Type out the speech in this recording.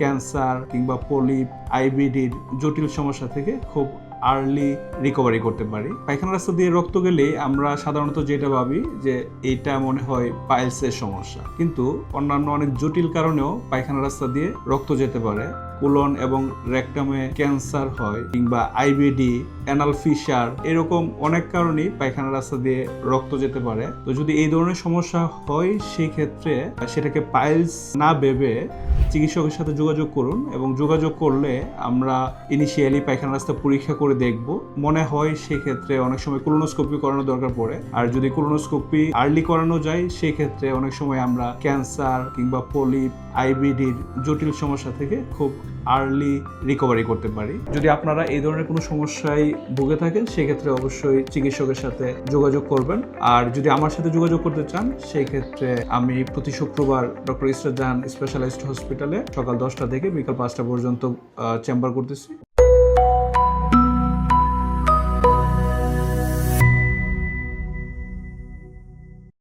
Cancer কিংবা polyp, আইবিডির জটিল সমস্যা থেকে খুব আর্লি রিকভারি করতে পারি। পায়খানা রাস্তা দিয়ে রক্ত গেলে আমরা সাধারণত যেটা ভাবি যে এইটা মনে হয় পাইলসের সমস্যা, কিন্তু অন্যান্য অনেক জটিল কারণেও পায়খানা রাস্তা দিয়ে রক্ত যেতে পারে। কোলন এবং রেকটামে ক্যান্সার হয় কিংবা আইবিডি, অ্যানাল ফিশার, এরকম অনেক কারণেই পায়খানা রাস্তা দিয়ে রক্ত যেতে পারে। তো যদি এই ধরনের সমস্যা হয় সেই ক্ষেত্রে সেটাকে পাইলস না ভেবে চিকিৎসকের সাথে যোগাযোগ করুন, এবং যোগাযোগ করলে আমরা ইনিশিয়ালি পায়খানা রাস্তা পরীক্ষা করে দেখব। মনে হয় সেক্ষেত্রে অনেক সময় কোলোনোস্কোপি করানো দরকার পড়ে, আর যদি কোলোনোস্কোপি আর্লি করানো যায় সেক্ষেত্রে অনেক সময় আমরা ক্যান্সার কিংবা পলিপ, আইবিডির জটিল সমস্যা থেকে খুব আর্লি রিকভারি করতে পারি। যদি আপনারা এই ধরনের কোনো সমস্যায় ভুগে থাকেন সেক্ষেত্রে অবশ্যই চিকিৎসকের সাথে যোগাযোগ করবেন। আর যদি আমার সাথে যোগাযোগ করতে চান সেই ক্ষেত্রে আমি প্রতি শুক্রবার ডক্টর ইসরাত জাহান স্পেশালাইজড হসপিটালে সকাল 10টা থেকে বিকাল 5টা পর্যন্ত চেম্বার করতেছি।